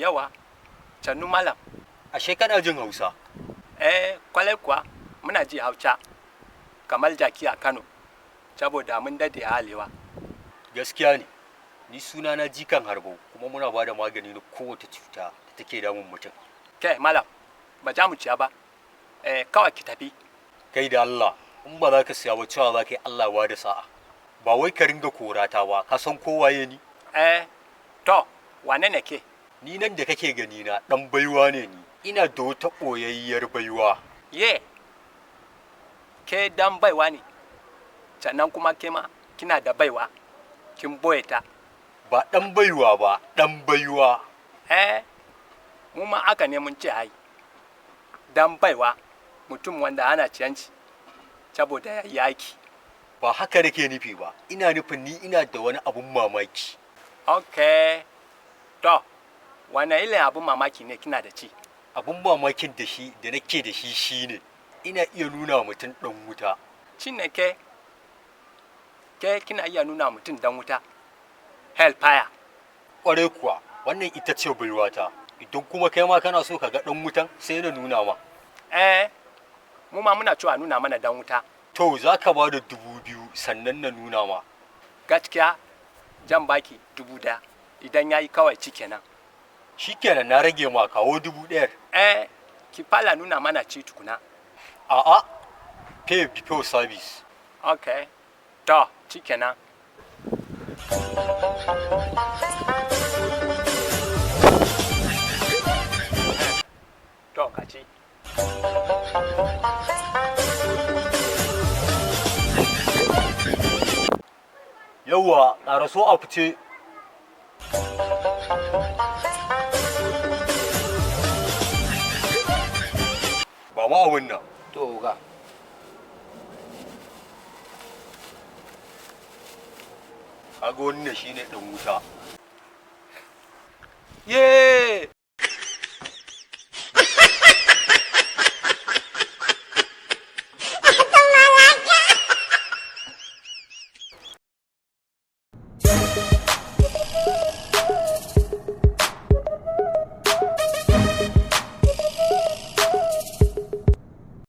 yawa, sannu malam. Ashe kana jin Hausa? Kwalai kuwa muna ji Hausa kamar jaki a Kano, saboda mun dade a Alewa. Gaskiya ne, ni suna na Jikan Harbo kuma muna ba da magani na kowace cuta da take damun mutum. Kai malam, ba za mu ciya ba, kawai ki tafi. Kai da Allah, in ba za ka siya ba cewa za ka yi Allah ba da sa'a. Ba wai ka ringa korata ba, ka san kowaye ni? To, wane ne ke? Ni nan da kake gani na ɗan baiwa ne ni, ina da wata ɓoyayyar baiwa. Ke dan baiwa ne, sannan kuma ke ma kina da baiwa, kin boye ta. Ba ɗan baiwa ba, ɗan baiwa. Mu ma aka ne mun ce hai, dan baiwa mutum wanda ana ciyanci, saboda ya yi aiki. Ba haka nake nufi ba, ina nufin ni ina da wani abun mamaki. To, wane ilin abun mamaki ne kina da ci? Abun mamakin da nake da shi shine, ina iya nuna wa mutum ɗan wuta. Shi ne ke kina iya nuna mutum dan wuta? Hellfire. Ƙwarai kuwa, wannan ita ce baiwata. Idan kuma kai ma kana so ka ga ɗan wutan, sai na nuna ma. Mu ma muna cewa nuna mana dan wuta. To, za ka ba da 2,000 sannan na nuna ma. Gaskiya, jan baki 1,000 idan ya yi kawai ci kenan. Shi kenan na rage ma, kawo 1,000. Ki fara nuna mana ci tukuna. A'a, pay before service. To, ci kenan. To, ka ci. Yawwa, ƙaraso a fice. Ba ma abin nan. To, ga. Kaga wannan shine ɗan wuta.